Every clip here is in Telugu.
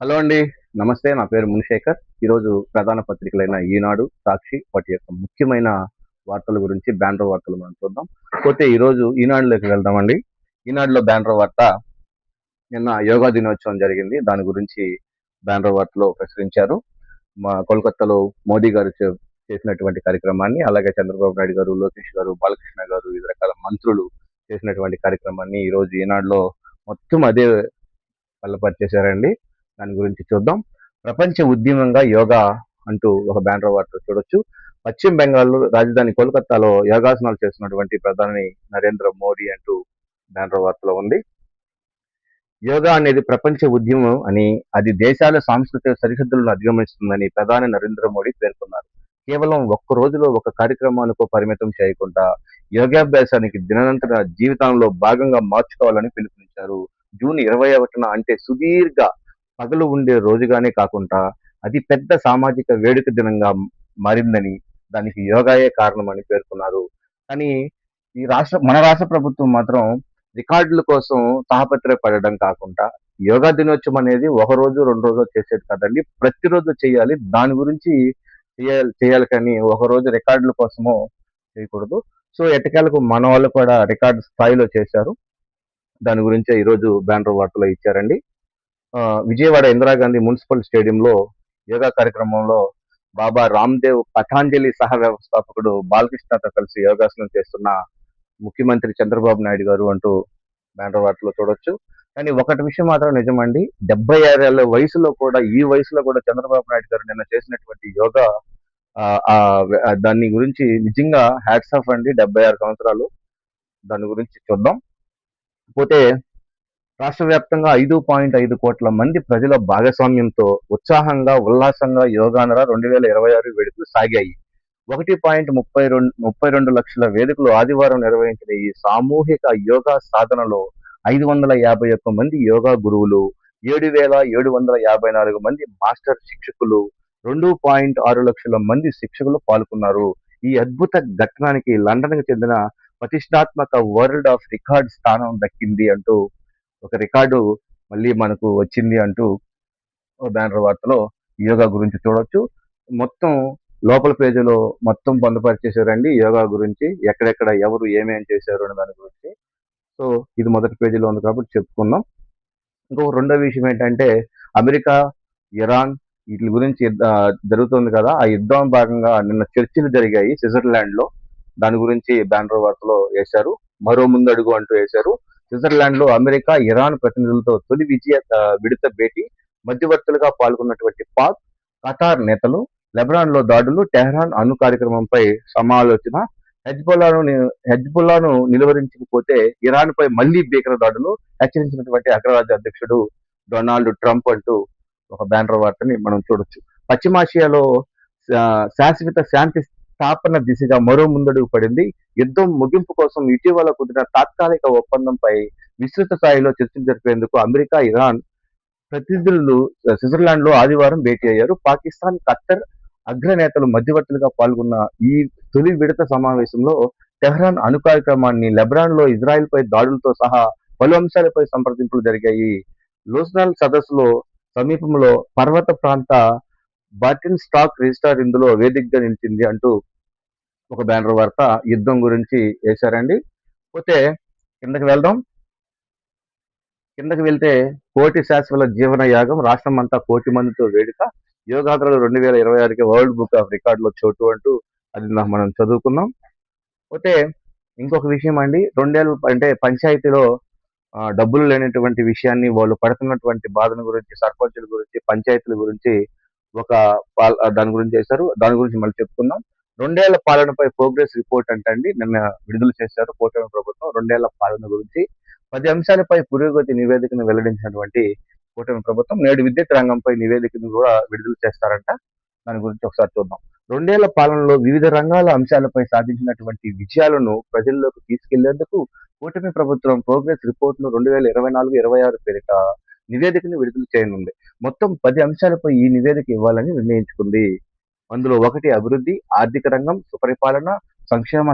హలో అండి. నమస్తే. నా పేరు మునిశేఖర్. ఈరోజు ప్రధాన పత్రికలైన ఈనాడు, సాక్షి వాటి యొక్క ముఖ్యమైన వార్తల గురించి బ్యానర్ వార్తలు మనం చూద్దాం. పోతే ఈరోజు ఈనాడులోకి వెళ్దామండి. ఈనాడులో బ్యానర్ వార్త నిన్న యోగా దినోత్సవం జరిగింది. దాని గురించి బ్యానర్ వార్తలో ప్రచురించారు. మా కోల్కతాలో మోదీ గారు చేసినటువంటి కార్యక్రమాన్ని, అలాగే చంద్రబాబు నాయుడు గారు, లోకేష్ గారు, బాలకృష్ణ గారు, వివిధ రకాల మంత్రులు చేసినటువంటి కార్యక్రమాన్ని ఈరోజు ఈనాడులో మొత్తం అదే బలపరిచేశారండి. దాని గురించి చూద్దాం. ప్రపంచ ఉద్యమంగా యోగా అంటూ ఒక బ్యానర్ వార్త చూడొచ్చు. పశ్చిమ బెంగాల్ రాజధాని కోల్కతాలో యోగాసనాలు చేస్తున్నటువంటి ప్రధాని నరేంద్ర మోడీ అంటూ బ్యానర్ వార్తలో ఉంది. యోగా అనేది ప్రపంచ ఉద్యమం అని, అది దేశాల సాంస్కృతిక సరిహద్దులను అధిగమిస్తుందని ప్రధాని నరేంద్ర మోడీ పేర్కొన్నారు. కేవలం ఒక్క రోజులో ఒక కార్యక్రమానికి పరిమితం చేయకుండా యోగాభ్యాసానికి దిననంతర జీవితంలో భాగంగా మార్చుకోవాలని పిలుపునిచ్చారు. జూన్ 21న అంటే సుదీర్ఘ పగలు ఉండే రోజుగానే కాకుండా అతి పెద్ద సామాజిక వేడుక దినంగా మారిందని, దానికి యోగాయే కారణమని పేర్కొన్నారు. కానీ మన రాష్ట్ర ప్రభుత్వం మాత్రం రికార్డుల కోసం తాపత్రయపడడం కాకుండా, యోగా దినోత్సవం అనేది ఒక రోజు, 2 రోజులు చేసేది కాదండి. ప్రతిరోజు చేయాలి. దాని గురించి చేయాలి కానీ ఒక రోజు రికార్డుల కోసమో చేయకూడదు. సో ఎట్టకేలకు మన వాళ్ళు కూడా రికార్డు స్థాయిలో చేశారు. దాని గురించే ఈరోజు బ్యానర్ వార్తలో ఇచ్చారండి. విజయవాడ ఇందిరాగాంధీ మున్సిపల్ స్టేడియంలో యోగా కార్యక్రమంలో బాబా రామ్దేవ్ పతాంజలి సహ వ్యవస్థాపకుడు బాలకృష్ణతో కలిసి యోగాసనం చేస్తున్న ముఖ్యమంత్రి చంద్రబాబు నాయుడు గారు అంటూ బ్యానర్ వార్తలో చూడొచ్చు. కానీ ఒకటి విషయం మాత్రం నిజమండి. 76 ఏళ్ల వయసులో కూడా, ఈ వయసులో కూడా చంద్రబాబు నాయుడు గారు నిన్న చేసినటువంటి యోగా దాని గురించి నిజంగా హ్యాట్స్ ఆఫ్ అండి. 76 సంవత్సరాలు. దాని గురించి చూద్దాం. పోతే రాష్ట్ర వ్యాప్తంగా 5.5 కోట్ల మంది ప్రజల భాగస్వామ్యంతో ఉత్సాహంగా, ఉల్లాసంగా యోగానర 2026 వేడుకలు సాగాయి. 1.32 లక్షల వేదికలు ఆదివారం నిర్వహించిన ఈ సామూహిక యోగా సాధనలో 551 మంది యోగా గురువులు, 7,754 మంది మాస్టర్ శిక్షకులు, 2.6 లక్షల మంది శిక్షకులు పాల్గొన్నారు. ఈ అద్భుత ఘట్టనానికి లండన్కు చెందిన ప్రతిష్టాత్మక వరల్డ్ ఆఫ్ రికార్డ్ స్థానం దక్కింది అంటూ ఒక రికార్డు మళ్ళీ మనకు వచ్చింది అంటూ బ్యానర్ వార్తలో యోగా గురించి చూడొచ్చు. మొత్తం లోపల పేజీలో మొత్తం పొందుపరిచేశారండి యోగా గురించి, ఎక్కడెక్కడ ఎవరు ఏమేం చేశారు అనే దాని గురించి. సో ఇది మొదటి పేజీలో ఉంది కాబట్టి చెప్పుకుందాం. ఇంకొక రెండో విషయం ఏంటంటే, అమెరికా, ఇరాన్ వీటి గురించి జరుగుతుంది కదా, ఆ యుద్ధం భాగంగా నిన్న చర్చలు జరిగాయి స్విట్జర్లాండ్ లో. దాని గురించి బ్యానర్ వార్తలో వేశారు. మరో ముందడుగు అంటూ వేశారు. స్విట్జర్లాండ్ లో అమెరికా, ఇరాన్ ప్రతినిధులతో తొలి విడత భేటీ. మధ్యవర్తులుగా పాల్గొన్నటువంటి పాక్, ఖతార్ నేతలు. లెబనాన్ లో దాడులు, టెహ్రాన్ అణు కార్యక్రమంపై సమాలోచన. హెజ్బుల్లాను నిలువరించకపోతే ఇరాన్ పై మళ్లీ భీకర దాడులు, హెచ్చరించినటువంటి అగ్రరాజ్య అధ్యక్షుడు డొనాల్డ్ ట్రంప్ అంటూ ఒక బ్యానర్ వార్తని మనం చూడొచ్చు. పశ్చిమాసియాలో శాశ్వత శాంతి స్థాపన దిశగా మరో ముందడుగు పడింది. యుద్ధం ముగింపు కోసం ఇటీవల కుదిరిన తాత్కాలిక ఒప్పందంపై విస్తృత స్థాయిలో చర్చలు జరిపేందుకు అమెరికా, ఇరాన్ ప్రతినిధులు స్విట్జర్లాండ్ లో ఆదివారం భేటీ అయ్యారు. పాకిస్తాన్, ఖత్తర్ అగ్రనేతలు మధ్యవర్తులుగా పాల్గొన్న ఈ తొలి విడత సమావేశంలో టెహ్రాన్ అణు కార్యక్రమాన్ని, లెబనాన్ లో ఇజ్రాయెల్ పై దాడులతో సహా పలు అంశాలపై సంప్రదింపులు జరిగాయి. లూస్నాల్ సదస్సులో సమీపంలో పర్వత ప్రాంత బాటిన్ స్టాక్ రిజిస్టార్ ఇందులో వేదికగా నిలిచింది అంటూ ఒక బ్యానర్ వార్త యుద్ధం గురించి వేశారండి. పోతే కిందకి వెళ్దాం. కిందకి వెళ్తే కోటి శాశ్వత జీవన యాగం, రాష్ట్రం అంతా కోటి మందితో వేడుక, యోగాంధ్రలు 2026కి వరల్డ్ బుక్ ఆఫ్ రికార్డులో చోటు అంటూ అది మనం చదువుకున్నాం. పోతే ఇంకొక విషయం అండి, 2 ఏళ్ళు అంటే పంచాయతీలో డబ్బులు లేనటువంటి విషయాన్ని, వాళ్ళు పడుతున్నటువంటి బాధల గురించి, సర్పంచుల గురించి, పంచాయతీల గురించి ఒక దాని గురించి చేశారు. దాని గురించి మళ్ళీ చెప్పుకుందాం. 2 ఏళ్ల పాలనపై ప్రోగ్రెస్ రిపోర్ట్ అంటండి నిన్న విడుదల చేశారు కూటమి ప్రభుత్వం. 2 ఏళ్ల పాలన గురించి 10 అంశాలపై పురోగతి నివేదికను వెల్లడించినటువంటి కూటమి ప్రభుత్వం నేడు విద్యుత్ రంగంపై నివేదికను కూడా విడుదల చేస్తారంట. దాని గురించి ఒకసారి చూద్దాం. 2 ఏళ్ల పాలనలో వివిధ రంగాల అంశాలపై సాధించినటువంటి విజయాలను ప్రజల్లోకి తీసుకెళ్లేందుకు కూటమి ప్రభుత్వం ప్రోగ్రెస్ రిపోర్ట్ను 2024-26 పేరిట నివేదికను విడుదల చేయనుంది. మొత్తం 10 అంశాలపై ఈ నివేదిక ఇవ్వాలని నిర్ణయించుకుంది. అందులో 1 అభివృద్ధి, ఆర్థిక రంగం, సుపరిపాలన, సంక్షేమ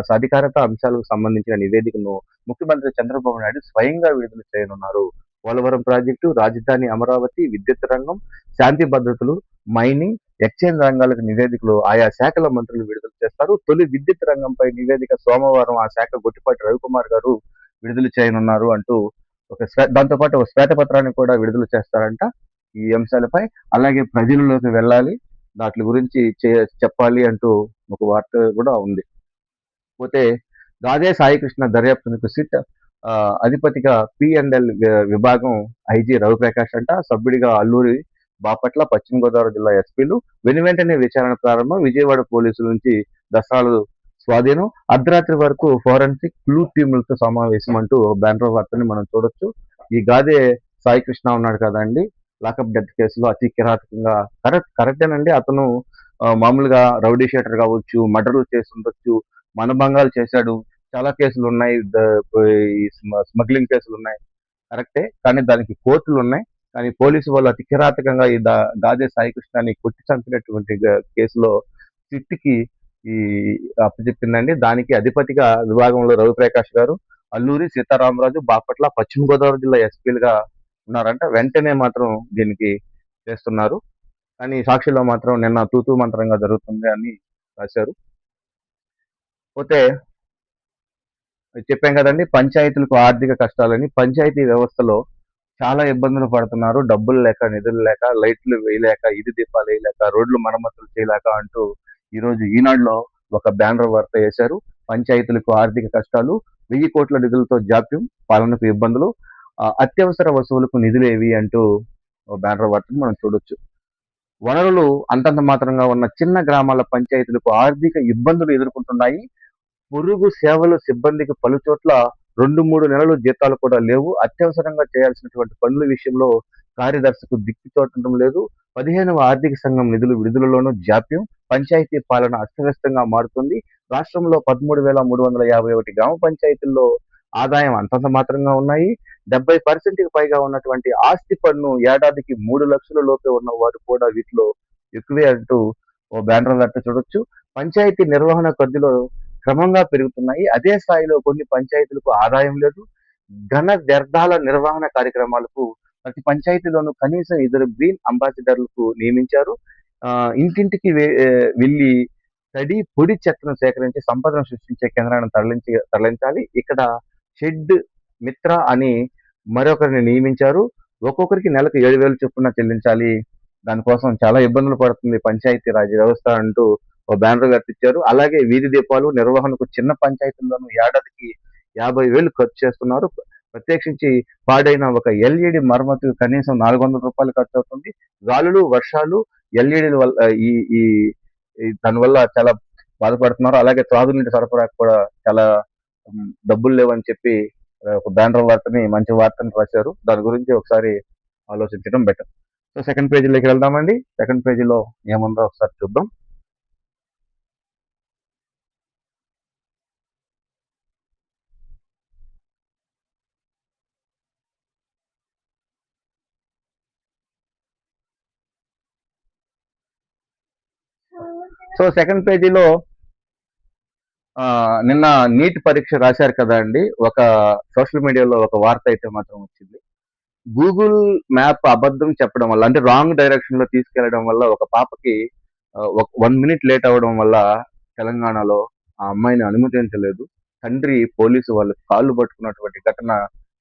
సాధికారత అంశాలకు సంబంధించిన నివేదికను ముఖ్యమంత్రి చంద్రబాబు నాయుడు స్వయంగా విడుదల చేయనున్నారు. పోలవరం ప్రాజెక్టు, రాజధాని అమరావతి, విద్యుత్ రంగం, శాంతి భద్రతలు, మైనింగ్, ఎక్స్చేంజ్ రంగాలకు నివేదికలు ఆయా శాఖల మంత్రులు విడుదల చేస్తారు. తొలి విద్యుత్ రంగంపై నివేదిక సోమవారం ఆ శాఖ గొట్టిపాటి రవికుమార్ గారు విడుదల చేయనున్నారు అంటూ దాంతో పాటు ఒక శ్వేతపత్రాన్ని కూడా విడుదల చేస్తారంట ఈ అంశాలపై. అలాగే ప్రజలలోకి వెళ్ళాలి, వాటి గురించి చెప్పాలి అంటూ ఒక వార్త కూడా ఉంది. పోతే గాదే సాయికృష్ణ దర్యాప్తునకు సిట్ అధిపతిగా P&L విభాగం ఐజీ రవిప్రకాష్ అంట, సభ్యుడిగా అల్లూరి బాపట్ల, పశ్చిమ గోదావరి జిల్లా ఎస్పీలు. వెనువెంటనే విచారణ ప్రారంభం. విజయవాడ పోలీసుల నుంచి దస్త్రాలు స్వాధీనం. అర్ధరాత్రి వరకు ఫోరెన్సిక్ క్లూ టీములతో సమావేశం అంటూ బ్యానర్ వార్తని మనం చూడొచ్చు. ఈ గాదే సాయికృష్ణ ఉన్నాడు కదండి, లాకప్ డెత్ కేసులో అతి కిరాతకంగా కరెక్టేనండి. అతను మామూలుగా రౌడీ షీటర్ కావచ్చు, మర్డర్లు చేసి ఉండొచ్చు, మనభంగాలు చేశాడు, చాలా కేసులు ఉన్నాయి, స్మగ్లింగ్ కేసులు ఉన్నాయి, కరెక్టే. కానీ దానికి కోర్టులు ఉన్నాయి. కానీ పోలీసు వాళ్ళు అతి కిరాతకంగా ఈ గాదే సాయికృష్ణని కొట్టి చంపినటువంటి కేసులో సిట్కి ఈ అప్పచెప్పిందండి. దానికి అధిపతిగా విభాగంలో రవిప్రకాష్ గారు, అల్లూరి సీతారామరాజు, బాపట్ల, పశ్చిమ గోదావరి జిల్లా ఎస్పీలుగా ఉన్నారంట. వెంటనే మాత్రం దీనికి చేస్తున్నారు. కానీ సాక్షిలో మాత్రం నిన్న తూతూ మంత్రంగా జరుగుతుంది అని రాశారు. పోతే చెప్పాం కదండి, పంచాయతీలకు ఆర్థిక కష్టాలని. పంచాయతీ వ్యవస్థలో చాలా ఇబ్బందులు పడుతున్నారు. డబ్బులు లేక, నిధులు లేక, లైట్లు వేయలేక, ఈది దీపాలు వేయలేక, రోడ్లు మరమ్మతులు చేయలేక అంటూ ఈరోజు ఈనాడులో ఒక బ్యానర్ వార్త వేశారు. పంచాయతీలకు ఆర్థిక కష్టాలు, 1000 కోట్ల నిధులతో జాప్యం, పాలనకు ఇబ్బందులు, అత్యవసర వసూలుకు నిధులేవి అంటూ బ్యానర్ వార్తను మనం చూడొచ్చు. వనరులు అంతంత మాత్రంగా ఉన్న చిన్న గ్రామాల పంచాయతీలకు ఆర్థిక ఇబ్బందులు ఎదుర్కొంటున్నాయి. పొరుగు సేవలు సిబ్బందికి పలుచోట్ల 2-3 నెలలు జీతాలు కూడా లేవు. అత్యవసరంగా చేయాల్సినటువంటి పనుల విషయంలో కార్యదర్శికు దిక్కు చూడటం లేదు. 15వ ఆర్థిక సంఘం నిధులు విడుదలలోనూ జాప్యం. పంచాయతీ పాలన అస్తవ్యస్తంగా మారుతుంది. రాష్ట్రంలో 13,351 గ్రామ పంచాయతీల్లో ఆదాయం అంతంత మాత్రంగా ఉన్నాయి. 70% పైగా ఉన్నటువంటి ఆస్తి పన్ను ఏడాదికి 3 లక్షల లోపే ఉన్న వారు కూడా వీటిలో ఎక్కువే అంటూ ఓ బ్యానర్ వార్త చూడొచ్చు. పంచాయతీ నిర్వహణ ఖర్చులు క్రమంగా పెరుగుతున్నాయి. అదే స్థాయిలో కొన్ని పంచాయతీలకు ఆదాయం లేదు. ఘన వ్యర్థాల నిర్వహణ కార్యక్రమాలకు ప్రతి పంచాయతీలోనూ కనీసం 2 గ్రీన్ అంబాసిడర్లకు నియమించారు. ఇంటింటికి వెళ్ళి తడి, పొడి చెత్తను సేకరించి సంపదను సృష్టించే కేంద్రాన్ని తరలించాలి. ఇక్కడ షెడ్ మిత్ర అని మరొకరిని నియమించారు. ఒక్కొక్కరికి నెలకు 7,000 చొప్పున చెల్లించాలి. దానికోసం చాలా ఇబ్బందులు పడుతుంది పంచాయతీ రాజ్ వ్యవస్థ అంటూ ఓ బ్యానర్ కట్టించారు. అలాగే వీధి దీపాలు నిర్వహణకు చిన్న పంచాయతీల్లోనూ ఏడాదికి 50,000 ఖర్చు చేస్తున్నారు. ప్రత్యేకించి పాడైన ఒక ఎల్ఈడి మరమ్మతుకు కనీసం 400 రూపాయలు ఖర్చు అవుతుంది. గాలులు, వర్షాలు, ఎల్ఈడీల వల్ల ఈ దానివల్ల చాలా బాధపడుతున్నారు. అలాగే త్రాగునీటి సరఫరాకు కూడా చాలా డబ్బులు లేవని చెప్పి ఒక బ్యానర్ వార్తని, మంచి వార్తని రాశారు. దాని గురించి ఒకసారి ఆలోచించడం బెటర్. సో సెకండ్ పేజీలోకి వెళ్దామండి. సెకండ్ పేజీలో ఏముందో ఒకసారి చూద్దాం. సో సెకండ్ పేజీలో నిన్న నీట్ పరీక్ష రాశారు కదా అండి. ఒక సోషల్ మీడియాలో ఒక వార్త అయితే మాత్రం వచ్చింది. గూగుల్ మ్యాప్ అబద్ధం చెప్పడం వల్ల, అంటే రాంగ్ డైరెక్షన్ లో తీసుకెళ్లడం వల్ల ఒక పాపకి 1 మినిట్ లేట్ అవ్వడం వల్ల తెలంగాణలో ఆ అమ్మాయిని అనుమతించలేదు. తండ్రి పోలీసు వాళ్ళు కాళ్ళు పట్టుకున్నటువంటి ఘటన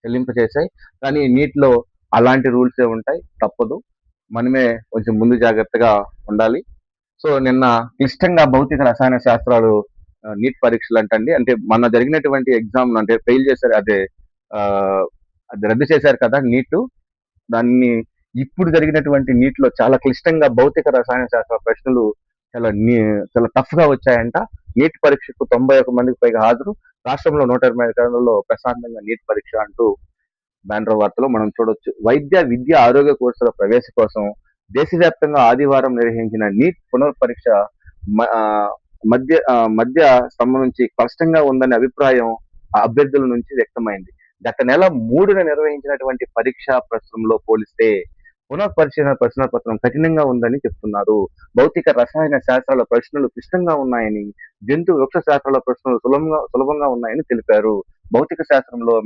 చెల్లింపచేశాయి. కానీ నీటిలో అలాంటి రూల్సే ఉంటాయి, తప్పదు. మనమే కొంచెం ముందు జాగ్రత్తగా ఉండాలి. సో నిన్న క్లిష్టంగా భౌతిక రసాయన శాస్త్రాలు నీట్ పరీక్షలు అంటండి. అంటే మొన్న జరిగినటువంటి ఎగ్జామ్ అంటే ఫెయిల్ చేశారు, అది రద్దు చేశారు కదా నీట్. దాన్ని ఇప్పుడు జరిగినటువంటి నీటిలో చాలా క్లిష్టంగా భౌతిక రసాయన శాస్త్ర ప్రశ్నలు చాలా టఫ్ గా వచ్చాయంట. నీట్ పరీక్షకు 91 మందికి పైగా హాజరు. రాష్ట్రంలో 120 కేంద్రాల్లో ప్రశాంతంగా నీట్ పరీక్ష అంటూ బ్యానర్ వార్తలో మనం చూడొచ్చు. వైద్య, విద్య, ఆరోగ్య కోర్సుల ప్రవేశ కోసం దేశవ్యాప్తంగా ఆదివారం నిర్వహించిన నీట్ పునఃపరీక్ష మధ్య స్తంభం నుంచి కష్టంగా ఉందనే అభిప్రాయం అభ్యర్థుల నుంచి వ్యక్తమైంది. గత నెల 3న నిర్వహించినటువంటి పరీక్షా ప్రశ్నలో పోలిస్తే పునఃపరిశీలన ప్రశ్నపత్రం కఠినంగా ఉందని చెప్తున్నారు. భౌతిక రసాయన శాస్త్రాల ప్రశ్నలు క్లిష్టంగా ఉన్నాయని, జంతు వృక్ష శాస్త్రాల ప్రశ్నలు సులభంగా ఉన్నాయని తెలిపారు. భౌతిక శాస్త్రంలో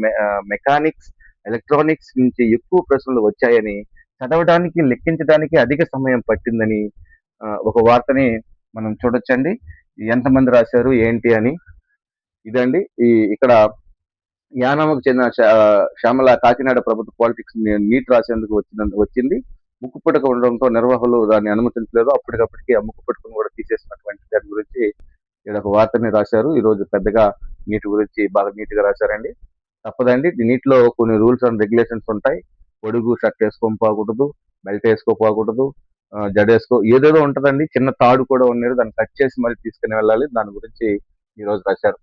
మెకానిక్స్, ఎలక్ట్రానిక్స్ నుంచి ఎక్కువ ప్రశ్నలు వచ్చాయని, చదవడానికి లెక్కించడానికి అధిక సమయం పట్టిందని ఒక వార్తని మనం చూడొచ్చండి. ఎంతమంది రాశారు ఏంటి అని. ఇదండి ఇక్కడ యానాంకు చెందిన శ్యామల కాకినాడ ప్రభుత్వ పాలిటిక్స్ నీట్ రాసేందుకు వచ్చింది. ముక్కు పుడక ఉండడంతో నిర్వాహకులు దాన్ని అనుమతించలేదు. అప్పటికప్పటికి ఆ ముక్కు పుడకను కూడా తీసేసినటువంటి దాని గురించి ఇక్కడ ఒక వార్తని రాశారు. ఈ రోజు పెద్దగా నీటి గురించి బాగా నీట్ గా రాశారండి. తప్పదండి, నీటిలో కొన్ని రూల్స్ అండ్ రెగ్యులేషన్స్ ఉంటాయి. పొడుగు షర్ట్ వేసుకొని పోకూడదు, బెల్ట్ వేసుకోపోకూడదు, జడేసుకో ఏదేదో ఉంటదండి. చిన్న తాడు కూడా ఉండేది, దాన్ని కట్ చేసి మళ్ళీ తీసుకుని వెళ్ళాలి. దాని గురించి ఈ రోజు రాశారు.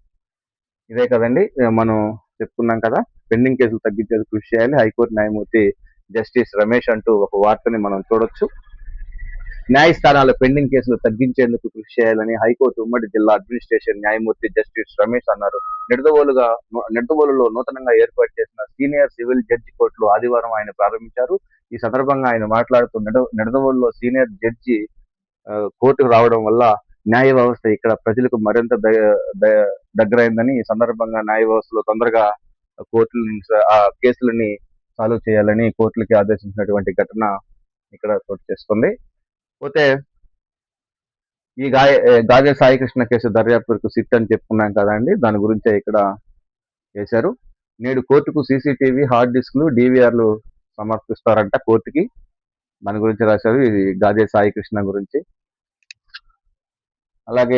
ఇదే కదండి మనం చెప్పుకున్నాం కదా, పెండింగ్ కేసులు తగ్గించేందుకు కృషి చేయాలి హైకోర్టు న్యాయమూర్తి జస్టిస్ రమేష్ అంటూ ఒక వార్తని మనం చూడొచ్చు. న్యాయస్థానాల పెండింగ్ కేసులు తగ్గించేందుకు కృషి చేయాలని హైకోర్టు ఉమ్మడి జిల్లా అడ్మినిస్ట్రేషన్ న్యాయమూర్తి జస్టిస్ రమేష్ అన్నారు. నిడదవోలులో నూతనంగా ఏర్పాటు చేసిన సీనియర్ సివిల్ జడ్జి కోర్టులో ఆదివారం ఆయన ప్రారంభించారు. ఈ సందర్భంగా ఆయన మాట్లాడుతూ నిడదవోలులో సీనియర్ జడ్జి కోర్టుకు రావడం వల్ల న్యాయ వ్యవస్థ ఇక్కడ ప్రజలకు మరింత దగ్గరైందని, ఈ సందర్భంగా న్యాయ వ్యవస్థలో తొందరగా కోర్టులని ఆ కేసులని సాల్వ్ చేయాలని కోర్టులకి ఆదేశించినటువంటి ఘటన ఇక్కడ చోటు చేసుకుంది. పోతే ఈ గాజే సాయికృష్ణ కేసు దర్యాప్తుకు సిట్ అని చెప్పుకున్నాం కదండి, దాని గురించే ఇక్కడ చేశారు. నేడు కోర్టుకు సీసీటీవీ, హార్డ్ డిస్క్లు, డివిఆర్లు సమర్పిస్తారంట కోర్టుకి. దాని గురించి రాశారు. ఇది గాజే సాయికృష్ణ గురించి. అలాగే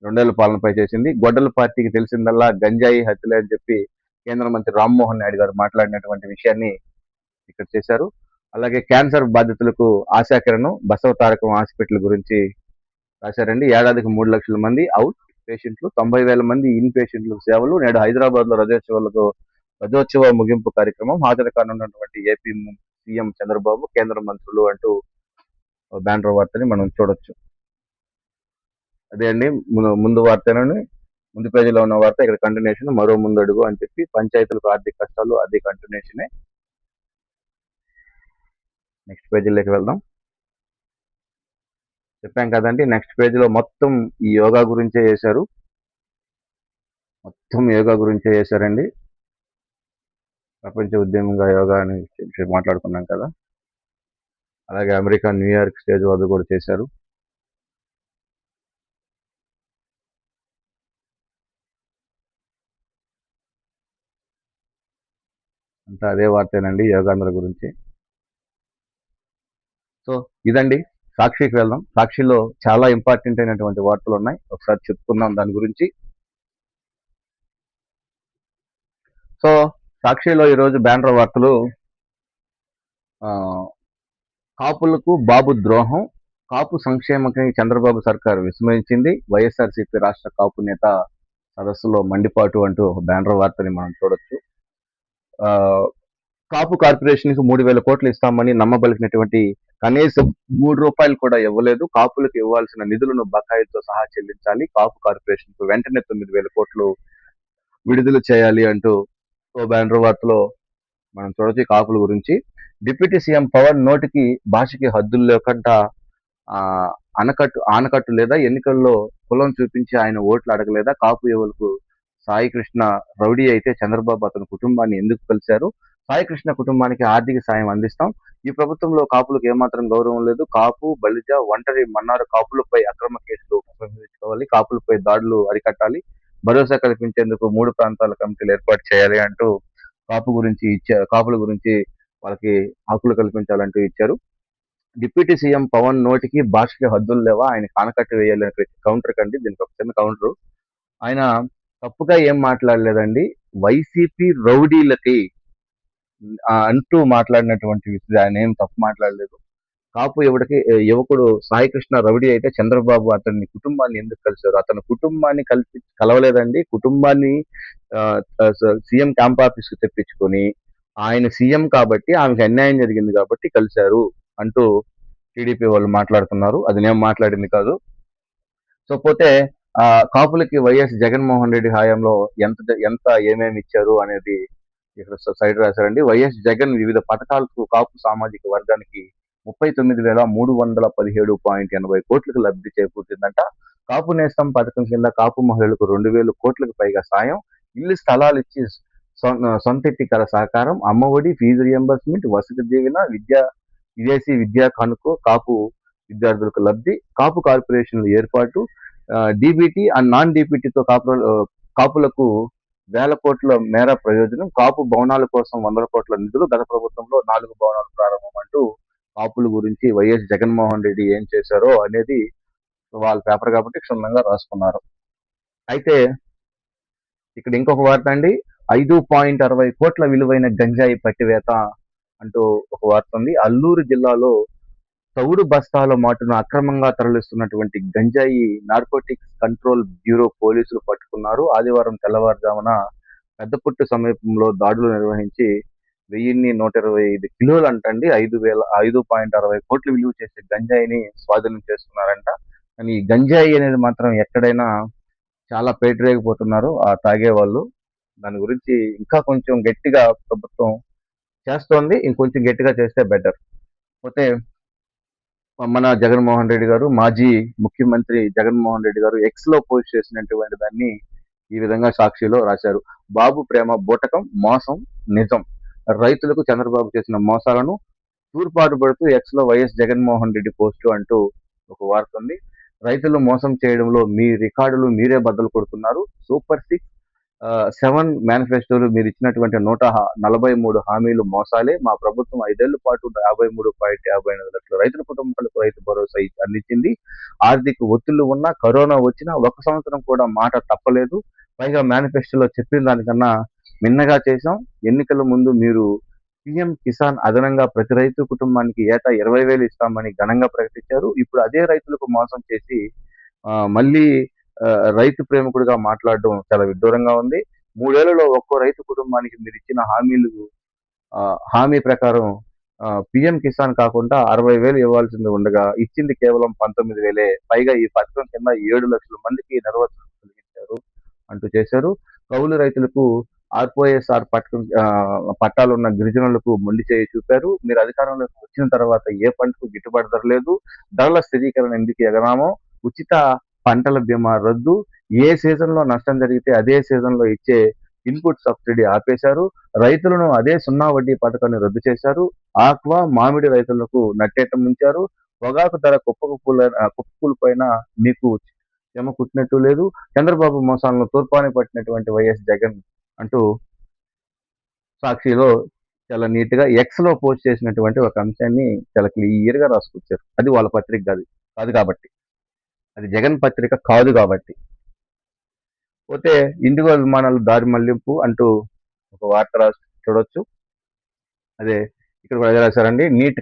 2 ఏళ్ల పాలనపై చేసింది. గొడ్డల పార్టీకి తెలిసిందల్లా గంజాయి హత్యలే అని చెప్పి కేంద్ర మంత్రి రామ్మోహన్ నాయుడు గారు మాట్లాడినటువంటి విషయాన్ని ఇక్కడ చేశారు. అలాగే క్యాన్సర్ బాధితులకు ఆశాకిరణం, బసవ తారకం హాస్పిటల్ గురించి రాశారండి. ఏడాదికి 3 లక్షల మంది అవుట్ పేషెంట్లు, 90,000 మంది ఇన్ పేషెంట్లకు సేవలు. నేడు హైదరాబాద్ లో రథోత్సవ ముగింపు కార్యక్రమం హాజరు కానున్నటువంటి ఏపీ సీఎం చంద్రబాబు, కేంద్ర మంత్రులు అంటూ బ్యానర్ వార్తని మనం చూడొచ్చు. అదే అండి ముందు వార్తేనని, ముందు పేజీలో ఉన్న వార్త ఇక్కడ కంటిన్యూషన్, మరో ముందడుగు అని చెప్పి పంచాయతీలకు ఆర్థిక కష్టాలు, అది కంటిన్యూషనే. నెక్స్ట్ పేజీలోకి వెళ్దాం. చెప్పాం కదండి, నెక్స్ట్ పేజీలో మొత్తం ఈ యోగా గురించే చేశారు. చేశారండి. ప్రపంచ ఉద్యమంగా యోగా అని మాట్లాడుకున్నాం కదా. అలాగే అమెరికా న్యూయార్క్ స్టేజ్ వద్ద కూడా చేశారు. అంతా అదే వార్తేనండి యోగాంధ్ర గురించి. సో ఇదండి, సాక్షికి వెళ్దాం. సాక్షిలో చాలా ఇంపార్టెంట్ అయినటువంటి వార్తలు ఉన్నాయి, ఒకసారి చెప్పుకుందాం దాని గురించి. సో సాక్షిలో ఈరోజు బ్యానర్ వార్తలు, కాపులకు బాబు ద్రోహం, కాపు సంక్షేమకై చంద్రబాబు సర్కారు విస్మరించింది, వైఎస్ఆర్సీపీ రాష్ట్ర కాపు నేత సదస్సులో మండిపాటు అంటూ ఒక బ్యానర్ వార్తని మనం చూడొచ్చు. కాపు కార్పొరేషన్ కు 3,000 కోట్లు ఇస్తామని నమ్మబలికినటువంటి కనీసం ₹3 కూడా ఇవ్వలేదు. కాపులకు ఇవ్వాల్సిన నిధులను బకాయిలతో సహా చెల్లించాలి, కాపు కార్పొరేషన్ కు వెంటనే 9,000 కోట్లు విడుదల చేయాలి అంటూ ఓ బ్యానర్ వార్తలో మనం చూడొచ్చు కాపుల గురించి. డిప్యూటీ సీఎం పవన్ నోటికి భాషకి హద్దులు లేకుండా ఆనకట్టు లేదా ఎన్నికల్లో కులం చూపించి ఆయన ఓట్లు అడగలేదా? కాపు యువలకు సాయికృష్ణ రౌడీ అయితే చంద్రబాబు అతని కుటుంబాన్ని ఎందుకు కలిశారు? సాయికృష్ణ కుటుంబానికి ఆర్థిక సాయం అందిస్తాం. ఈ ప్రభుత్వంలో కాపులకు ఏమాత్రం గౌరవం లేదు. కాపు, బలిజ, ఒంటరి, మన్నారు కాపులపై అక్రమ కేసులు ఉపసంహరించుకోవాలి, కాపులపై దాడులు అరికట్టాలి, భరోసా కల్పించేందుకు 3 ప్రాంతాల కమిటీలు ఏర్పాటు చేయాలి అంటూ కాపుల గురించి వాళ్ళకి హక్కులు కల్పించాలంటూ ఇచ్చారు. డిప్యూటీ సీఎం పవన్ నోటికి భాషకి హద్దులు లేవా, ఆయన ఆనకట్టు వేయాలి అనే కౌంటర్ కండి, దీనికి ఒక చిన్న కౌంటర్. ఆయన తప్పుగా ఏం మాట్లాడలేదండి, వైసీపీ రౌడీలకి అంటూ మాట్లాడినటువంటి విషయం, ఆయన ఏం తప్పు మాట్లాడలేదు. కాపు యువకుడు సాయికృష్ణ రౌడీ అయితే చంద్రబాబు అతని కుటుంబాన్ని ఎందుకు కలిశారు? అతని కుటుంబాన్ని కలవలేదండి. కుటుంబాన్ని సీఎం క్యాంప్ ఆఫీస్ కు తెప్పించుకొని ఆయన సీఎం కాబట్టి ఆమెకు అన్యాయం జరిగింది కాబట్టి కలిశారు అంటూ టీడీపీ వాళ్ళు మాట్లాడుతున్నారు. అది నేను మాట్లాడింది కాదు. సో పోతే కాపులకి వైఎస్ జగన్మోహన్ రెడ్డి హయాంలో ఎంత ఏమేమి ఇచ్చారు అనేది ఇక్కడ సైడ్ రాశారండి. వైఎస్ జగన్ వివిధ పథకాలకు కాపు సామాజిక వర్గానికి 39,317.80 కోట్లకు లబ్ధి చేకూర్చిందంట. కాపు నేస్తం పథకం కింద కాపు మహిళలకు 2,000 కోట్లకు పైగా సాయం, ఇల్లు స్థలాలు ఇచ్చి సొంతింటి కల సహకారం, అమ్మఒడి, ఫీజు రియంబర్స్మెంట్, వసతి దీవెన, విదేశీ విద్యా కానుక, కాపు విద్యార్థులకు లబ్ధి, కాపు కార్పొరేషన్ల ఏర్పాటు, డీబీటీ అండ్ నాన్ డీబీటీతో కాపులకు వేల కోట్ల మేర ప్రయోజనం, కాపు భవనాల కోసం 100 కోట్ల నిధులు, గత ప్రభుత్వంలో 4 భవనాలు ప్రారంభం అంటూ కాపుల గురించి వైఎస్ జగన్మోహన్ రెడ్డి ఏం చేశారో అనేది వాళ్ళ పేపర్ కాబట్టి క్షుణ్ణంగా రాసుకున్నారు. అయితే ఇక్కడ ఇంకొక వార్త అండి. 5.60 కోట్ల విలువైన గంజాయి పట్టివేత అంటూ ఒక వార్త ఉంది. అల్లూరు జిల్లాలో తవుడు బస్తాల మాటున అక్రమంగా తరలిస్తున్నటువంటి గంజాయి నార్కోటిక్స్ కంట్రోల్ బ్యూరో పోలీసులు పట్టుకున్నారు. ఆదివారం తెల్లవారుజామున పెద్దపుట్టు సమీపంలో దాడులు నిర్వహించి 1125 కిలోలు అంటండి 5.60 కోట్లు విలువ చేసే గంజాయిని స్వాధీనం చేసుకున్నారంట. కానీ ఈ గంజాయి అనేది మాత్రం ఎక్కడైనా చాలా పేటరేగిపోతున్నారు ఆ తాగే వాళ్ళు. దాని గురించి ఇంకా కొంచెం గట్టిగా ప్రభుత్వం చేస్తోంది. ఇంకొంచెం గట్టిగా చేస్తే బెటర్. పోతే మన జగన్మోహన్ రెడ్డి గారు, మాజీ ముఖ్యమంత్రి జగన్మోహన్ రెడ్డి గారు ఎక్స్ లో పోస్ట్ చేసినటువంటి దాన్ని ఈ విధంగా సాక్షిలో రాశారు. బాబు ప్రేమ బూటకం, మోసం నిజం. రైతులకు చంద్రబాబు చేసిన మోసాలను తూర్పాటు పడుతూ ఎక్స్ లో వైఎస్ జగన్మోహన్ రెడ్డి పోస్టు అంటూ ఒక వార్త ఉంది. రైతులు మోసం చేయడంలో మీ రికార్డులు మీరే బద్దలు కొడుతున్నారు. సూపర్ 7 మేనిఫెస్టోలు మీరు ఇచ్చినటువంటి 143 హామీలు మోసాలే. మా ప్రభుత్వం 5 ఏళ్ల పాటు 53.58 లక్షల రైతుల కుటుంబాలకు రైతు భరోసా అందించింది. ఆర్థిక ఒత్తిళ్లు ఉన్నా, కరోనా వచ్చినా 1 సంవత్సరం కూడా మాట తప్పలేదు. పైగా మేనిఫెస్టోలో చెప్పిన దానికన్నా మిన్నగా చేశాం. ఎన్నికల ముందు మీరు పీఎం కిసాన్ అదనంగా ప్రతి రైతు కుటుంబానికి ఏటా 20,000 ఇస్తామని ఘనంగా ప్రకటించారు. ఇప్పుడు అదే రైతులకు మోసం చేసి మళ్ళీ రైతు ప్రేమికుడిగా మాట్లాడడం చాలా విడ్డూరంగా ఉంది. 3 ఏళ్లలో ఒక్కో రైతు కుటుంబానికి మీరు ఇచ్చిన హామీ ప్రకారం పీఎం కిసాన్ కాకుండా 60,000 ఇవ్వాల్సింది ఉండగా ఇచ్చింది కేవలం 19,000. పైగా ఈ పథకం కింద 7 లక్షల మందికి నిర్వచనం కలిగించారు అంటూ చేశారు. కౌలు రైతులకు ఆర్ఓఎస్ఆర్ పట్టాలున్న గిరిజనులకు మొండి చేయి చూపారు. మీరు అధికారంలోకి వచ్చిన తర్వాత ఏ పంటకు గిట్టుబాటు ధర లేదు, ధరల స్థిరీకరణ ఎందుకు ఎగనామో, ఉచిత పంటల బీమా రద్దు, ఏ సీజన్ లో నష్టం జరిగితే అదే సీజన్ లో ఇచ్చే ఇన్పుట్ సబ్సిడీ ఆపేశారు. రైతులను అదే 0 వడ్డీ పథకాన్ని రద్దు చేశారు. ఆక్వా, మామిడి రైతులకు నట్టేట ముంచారు. పొగాకు ధర కుప్పకూలిపోయిన మీకు చెమ కుట్టినట్టు లేదు. చంద్రబాబు మోసాలను తూర్పాని పట్టినటువంటి వైఎస్ జగన్ అంటూ సాక్షిలో చాలా నీట్ గా ఎక్స్ లో పోస్ట్ చేసినటువంటి ఒక అంశాన్ని చాలా క్లియర్ గా రాసుకొచ్చారు. అది వాళ్ళ పత్రిక కాదు కాబట్టి, అది జగన్ పత్రిక కాదు కాబట్టి. పోతే ఇండిగో విమానాలు దారి మళ్లింపు అంటూ ఒక వార్త చూడొచ్చు. అదే ఇక్కడ కూడా రాశారండి. నీట్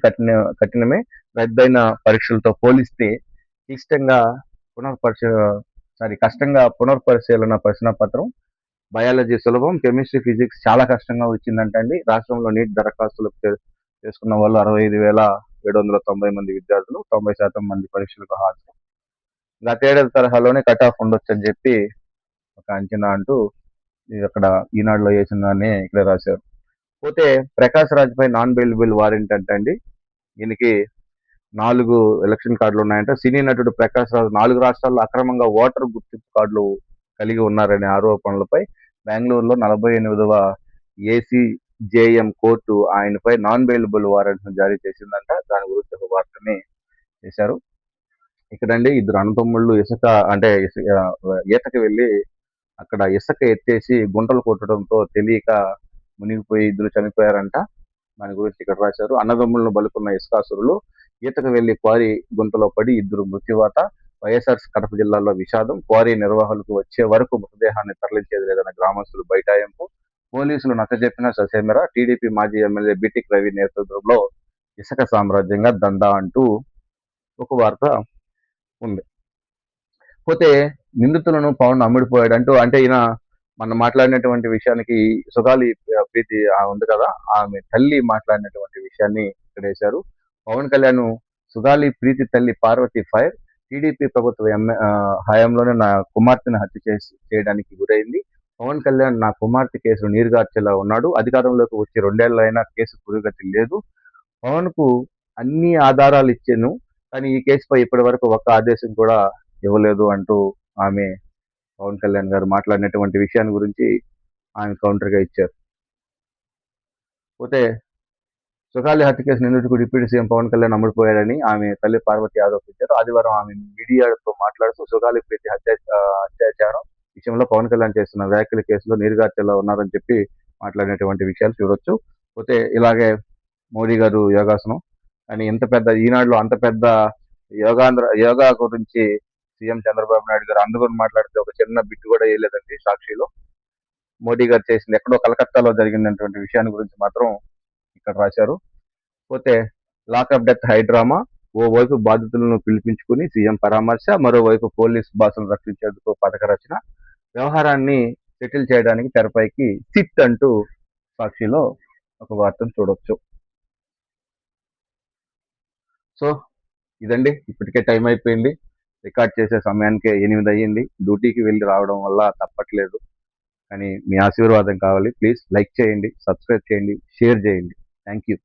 కఠినమే, రద్దయిన పరీక్షలతో పోలిస్తే కష్టంగా పునర్పరిశీలన ప్రశ్నపత్రం. బయాలజీ సులభం, కెమిస్ట్రీ, ఫిజిక్స్ చాలా కష్టంగా వచ్చిందంటండి. రాష్ట్రంలో నీట్ దరఖాస్తులు చేసుకున్న వాళ్ళు 65,790 మంది విద్యార్థులు, 90% మంది పరీక్షలకు హాజరు. గతేడాది తరహాలోనే కట్ ఆఫ్ ఉండొచ్చు అని చెప్పి ఒక అంచనా అంటూ అక్కడ ఈనాడులో వేసిన దాన్ని ఇక్కడ రాశారు. పోతే ప్రకాష్ రాజ్ పై నాన్ బెయిలబుల్ వారెంట్ అంటండి. దీనికి 4 ఎలక్షన్ కార్డులు ఉన్నాయంట. సినీ నటుడు ప్రకాష్ రాజ్ 4 రాష్ట్రాల్లో అక్రమంగా ఓటర్ గుర్తింపు కార్డులు కలిగి ఉన్నారనే ఆరోపణలపై బెంగళూరులో 48వ ఏసీజేఎం కోర్టు ఆయనపై నాన్ బెయిలబుల్ వారెంట్ జారీ చేసిందంట. దాని గురించి ఒక వార్తని చేశారు. ఇక్కడండి ఇద్దరు అన్నతమ్ముళ్ళు ఈతకి వెళ్ళి అక్కడ ఇసుక ఎత్తేసి గుంటలు కొట్టడంతో తెలియక మునిగిపోయి ఇద్దరు చనిపోయారంట. దాని గురించి ఇక్కడ రాశారు. అన్నదమ్ములను బలుకున్న ఇసుకాసురులు ఈతకు వెళ్లి క్వారీ గుంటలో పడి ఇద్దరు మృత్యువాత. వైఎస్ఆర్ కడప జిల్లాలో విషాదం. క్వారీ నిర్వాహకులకు వచ్చే వరకు మృతదేహాన్ని తరలించేది లేదన్న గ్రామస్తులు బైఠాయింపు. పోలీసులు నచ్చజెప్పిన ససేమిరా. టీడీపీ మాజీ ఎమ్మెల్యే బిటిక్ రవి నేతృత్వంలో ఇసుక సామ్రాజ్యంగా దందా అంటూ ఒక వార్త ఉంది. పోతే నిందితులను పవన్ అమ్ముడిపోయాడు అంటూ, అంటే ఈయన మనం మాట్లాడినటువంటి విషయానికి సుగాలి ప్రీతి ఉంది కదా, ఆమె తల్లి మాట్లాడినటువంటి విషయాన్ని ఇక్కడ వేశారు. పవన్ కళ్యాణ్ సుగాలి ప్రీతి తల్లి పార్వతి ఫైర్. టీడీపీ ప్రభుత్వ హయాంలోనే నా కుమార్తెను హత్య చేయడానికి గురైంది. పవన్ కళ్యాణ్ నా కుమార్తె కేసును నీరుగార్చేలా ఉన్నాడు. అధికారంలోకి వచ్చి 2 ఏళ్లైనా కేసు పురోగతి లేదు. పవన్ కు అన్ని ఆధారాలు ఇచ్చాను, కానీ ఈ కేసుపై ఇప్పటి వరకు ఒక్క ఆదేశం కూడా ఇవ్వలేదు అంటూ ఆమె పవన్ కళ్యాణ్ గారు మాట్లాడినటువంటి విషయాన్ని గురించి ఆయన కౌంటర్ గా ఇచ్చారు. పోతే సుగాలి హత్య కేసు నిందితుడు డిప్యూటీ సీఎం పవన్ కళ్యాణ్ అమ్ముడుపోయాడని ఆమె తల్లి పార్వతి ఆరోపించారు. ఆదివారం ఆమె మీడియాతో మాట్లాడుతూ సుగాలి ప్రీతి అత్యాచారం విషయంలో పవన్ కళ్యాణ్ చేస్తున్న వ్యాఖ్యల కేసులో నీరుగార్తెలో ఉన్నారని చెప్పి మాట్లాడినటువంటి విషయాలు చూడొచ్చు. పోతే ఇలాగే మోడీ గారు యోగాసనం అని ఇంత పెద్ద ఈనాడులో అంత పెద్ద యోగా గురించి సీఎం చంద్రబాబు నాయుడు గారు అందుకొని మాట్లాడితే ఒక చిన్న బిట్టు కూడా వేయలేదండి సాక్షిలో. మోడీ గారు చేసింది ఎక్కడో కలకత్తాలో జరిగినటువంటి విషయాన్ని గురించి మాత్రం ఇక్కడ రాశారు. పోతే లాకప్ డెత్ హైడ్రామా, ఓవైపు బాధితులను పిలిపించుకుని సీఎం పరామర్శ, మరోవైపు పోలీస్ బాసులను రక్షించేందుకు పథక రచన, వ్యవహారాన్ని సెటిల్ చేయడానికి తెరపైకి సిట్ అంటూ సాక్షిలో ఒక వార్తను చూడొచ్చు. సో ఇదండి, ఇప్పటికే టైం అయిపోయింది. రికార్డ్ చేసే సమయానికే 8 అయ్యింది. డ్యూటీకి వెళ్ళి రావడం వల్ల తప్పట్లేదు. కానీ మీ ఆశీర్వాదం కావాలి. ప్లీజ్ లైక్ చేయండి, సబ్స్క్రైబ్ చేయండి, షేర్ చేయండి. Thank you.